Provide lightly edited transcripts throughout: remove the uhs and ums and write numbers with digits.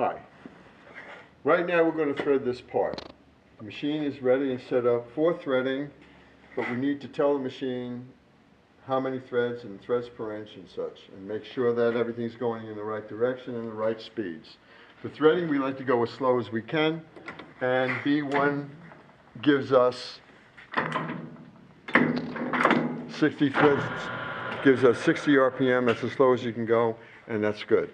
Hi. Right now we're going to thread this part. The machine is ready and set up for threading, but we need to tell the machine how many threads and threads per inch and such, and make sure that everything's going in the right direction and the right speeds. For threading, we like to go as slow as we can, and B1 gives us 60 threads, gives us 60 RPM. That's as slow as you can go, and that's good.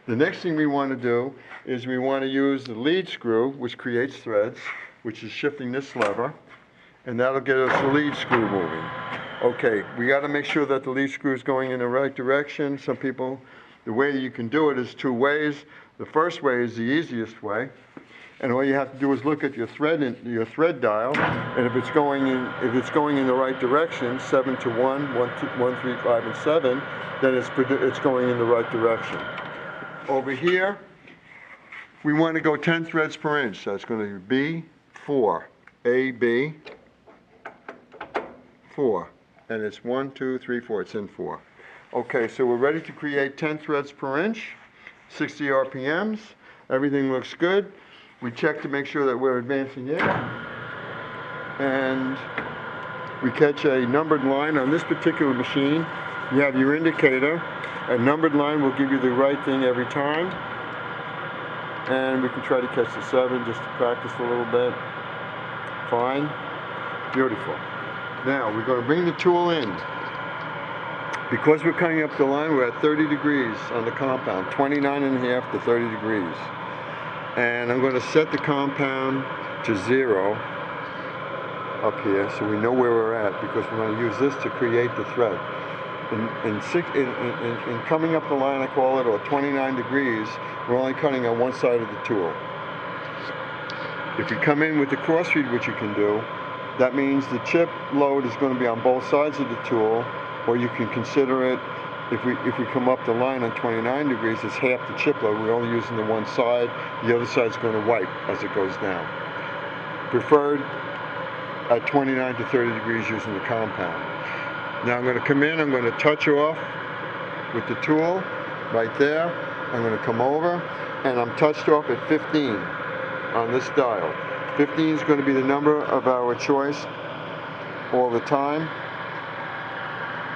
The next thing we want to do is we want to use the lead screw, which creates threads, which is shifting this lever, and that'll get us the lead screw moving. Okay, we got to make sure that the lead screw is going in the right direction. Some people, the way you can do it is two ways. The first way is the easiest way, and all you have to do is look at your thread dial, and if it's going in the right direction, 7 to 1, 1, 3, 5, and 7, then it's going in the right direction. Over here, we want to go 10 threads per inch. So it's going to be B4, A, B, 4. And it's 1, 2, 3, 4. It's in 4. Okay, so we're ready to create 10 threads per inch, 60 RPMs. Everything looks good. We check to make sure that we're advancing it. And we catch a numbered line on this particular machine. You have your indicator. A numbered line will give you the right thing every time. And we can try to catch the 7 just to practice a little bit. Fine. Beautiful. Now we're going to bring the tool in. Because we're cutting up the line, we're at 30 degrees on the compound, 29.5 to 30 degrees. And I'm going to set the compound to 0 up here so we know where we're at, because we're going to use this to create the thread. In coming up the line, I call it, or 29 degrees, we're only cutting on one side of the tool. If you come in with the cross feed, which you can do, that means the chip load is going to be on both sides of the tool, or you can consider it, if we come up the line on 29 degrees, it's half the chip load. We're only using the one side. The other side's going to wipe as it goes down. Preferred at 29 to 30 degrees using the compound. Now I'm going to come in, I'm going to touch off with the tool right there. I'm going to come over, and I'm touched off at 15 on this dial. 15 is going to be the number of our choice all the time.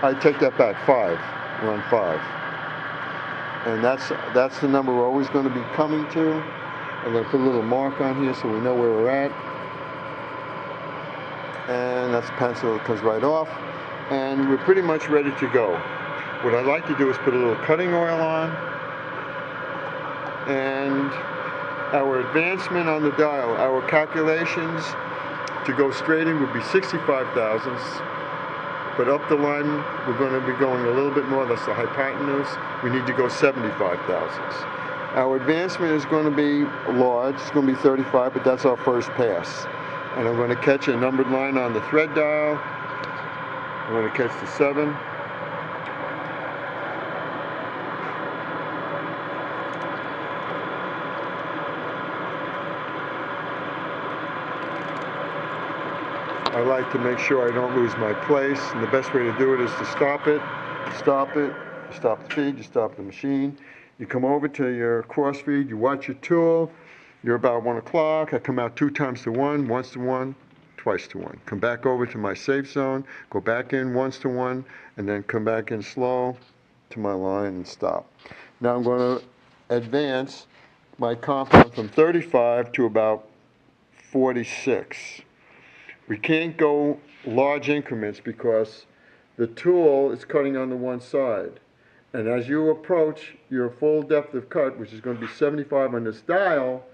I take that back, 5. We're on 5. And that's the number we're always going to be coming to. I'm going to put a little mark on here so we know where we're at. And that's a pencil that comes right off. And we're pretty much ready to go. What I like to do is put a little cutting oil on, and our advancement on the dial, our calculations to go straight in would be 65 thousandths, but up the line we're going to be going a little bit more. That's the hypotenuse. We need to go 75 thousandths. Our advancement is going to be large. It's going to be 35, but that's our first pass. And I'm going to catch a numbered line on the thread dial. I'm going to catch the 7. I like to make sure I don't lose my place, and the best way to do it is to stop it, you stop the feed, you stop the machine, you come over to your cross feed, you watch your tool, you're about 1 o'clock, I come out 2 times to 1, once to 1, twice to 1. Come back over to my safe zone, go back in once to 1, and then come back in slow to my line and stop. Now I'm going to advance my compound from 35 to about 46. We can't go large increments because the tool is cutting on the one side. And as you approach your full depth of cut, which is going to be 75 on this dial,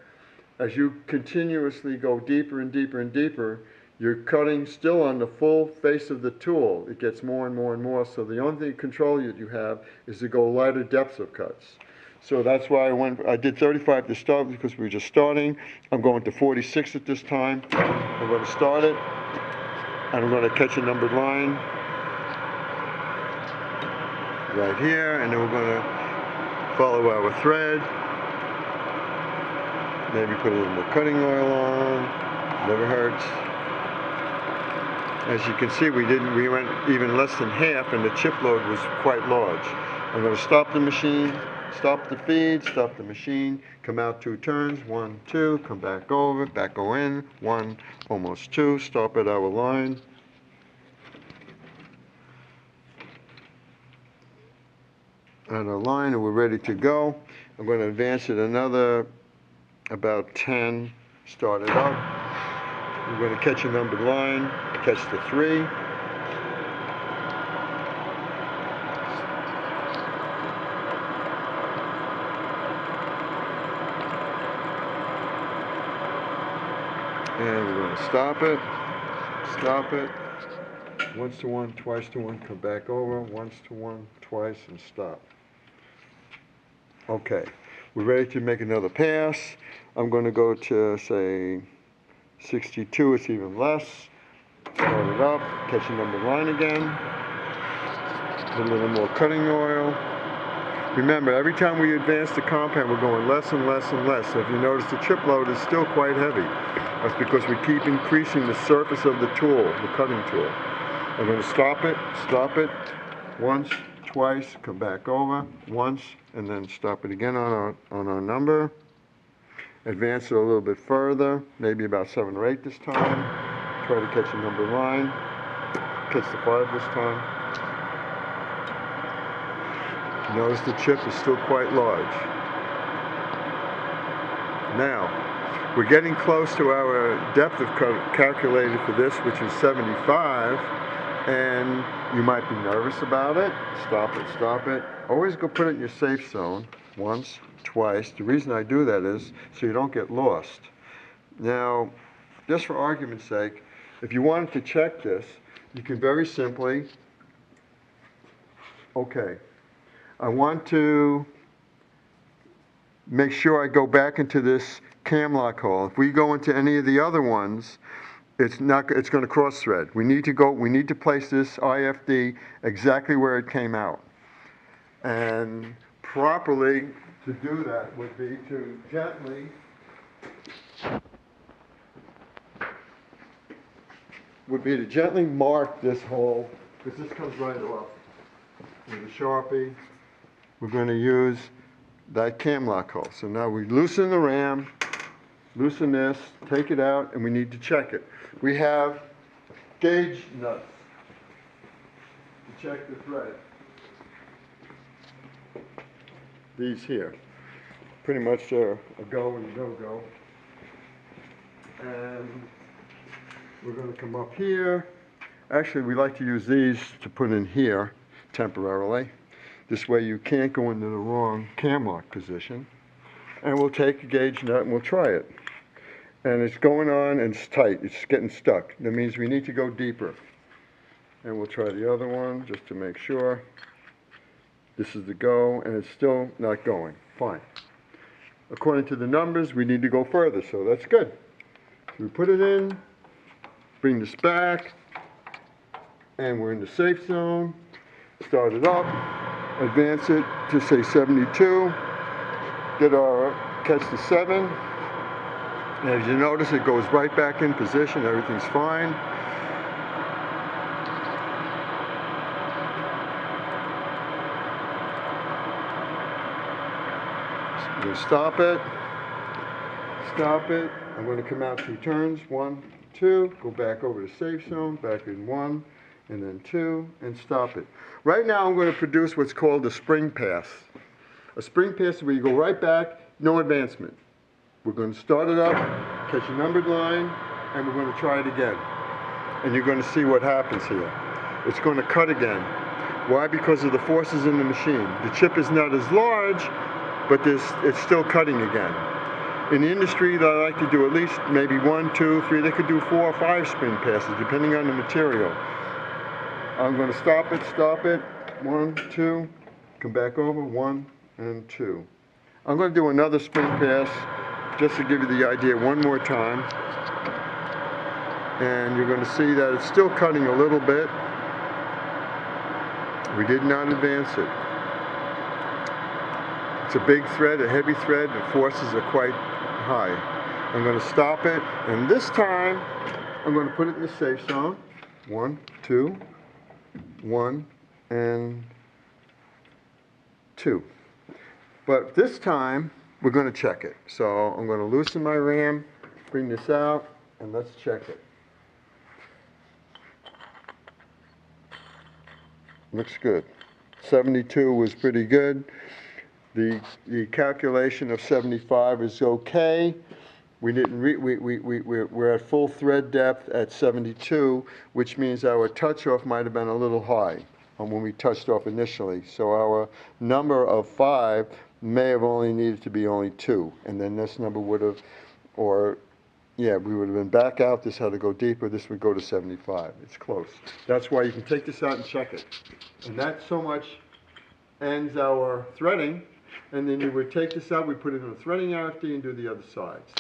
as you continuously go deeper and deeper and deeper, you're cutting still on the full face of the tool. It gets more and more and more, so the only control that you have is to go lighter depths of cuts. So that's why I did 35 to start, because we were just starting. I'm going to 46 at this time. I'm going to start it, and I'm going to catch a numbered line right here, and then we're going to follow our thread. Maybe put a little more cutting oil on. Never hurts. As you can see, we went even less than half, and the chip load was quite large. I'm going to stop the machine, stop the feed, stop the machine, come out 2 turns, 1, 2, come back over, back go in, 1, almost 2, stop at our line. At our line, and we're ready to go. I'm going to advance it another about 10, start it up. We're going to catch a numbered line, catch the 3. And we're going to stop it, once to 1, twice to 1, come back over, once to 1, twice, and stop. Okay, we're ready to make another pass. I'm going to go to, say, 62, it's even less. Start it up, catch a numbered line again. A little more cutting oil. Remember, every time we advance the compound, we're going less and less and less. So if you notice, the chip load is still quite heavy. That's because we keep increasing the surface of the tool, the cutting tool. I'm going to stop it, once, twice, come back over, once, and then stop it again on our number. Advance it a little bit further, maybe about 7 or 8 this time. Try to catch a number line, catch the 5 this time. Notice the chip is still quite large. Now, we're getting close to our depth of cut calculated for this, which is 75, and you might be nervous about it. Stop it. Always go put it in your safe zone, once, twice. The reason I do that is so you don't get lost. Now, just for argument's sake, if you wanted to check this, you can very simply, okay, I want to make sure I go back into this cam lock hole. If we go into any of the other ones, it's going to cross thread. We need to place this IFD exactly where it came out. And properly to do that would be to gently mark this hole, because this comes right off. With a Sharpie, we're going to use that cam lock hole. So now we loosen the ram, loosen this, take it out, and we need to check it. We have gauge nuts to check the thread. These here. Pretty much a go and a no-go. And we're going to come up here. Actually, we like to use these to put in here temporarily. This way you can't go into the wrong cam lock position. And we'll take a gauge nut and we'll try it. And it's going on and it's tight. It's getting stuck. That means we need to go deeper. And we'll try the other one just to make sure. This is the go, and it's still not going. Fine. According to the numbers, we need to go further, so that's good. So we put it in, bring this back, and we're in the safe zone. Start it up, advance it to say 72, catch the 7. And as you notice, it goes right back in position, everything's fine. I'm going to stop it. I'm going to come out 2 turns, 1, 2, go back over to safe zone, back in 1, and then 2, and stop it. Right now I'm going to produce what's called a spring pass. A spring pass is where you go right back, no advancement. We're going to start it up, catch a numbered line, and we're going to try it again. And you're going to see what happens here. It's going to cut again. Why? Because of the forces in the machine. The chip is not as large, but it's still cutting again. In the industry, they like to do at least maybe 1, 2, 3. They could do 4 or 5 spring passes, depending on the material. I'm going to stop it. 1, 2, come back over, 1 and 2. I'm going to do another spring pass just to give you the idea one more time. And you're going to see that it's still cutting a little bit. We did not advance it. It's a big thread, a heavy thread. The forces are quite high. I'm going to stop it, and this time I'm going to put it in the safe zone. 1, 2, 1, and 2. But this time, we're gonna check it. So I'm gonna loosen my ram, bring this out, and let's check it. Looks good. 72 was pretty good. The calculation of 75 is okay. We didn't we're at full thread depth at 72, which means our touch off might have been a little high when we touched off initially. So our number of 5 may have only needed to be only 2, and then this number would have, or yeah, we would have been back out. This had to go deeper. This would go to 75. It's close. That's why you can take this out and check it. And that so much ends our threading. And then you would take this out, we put it in a threading RFD and do the other sides.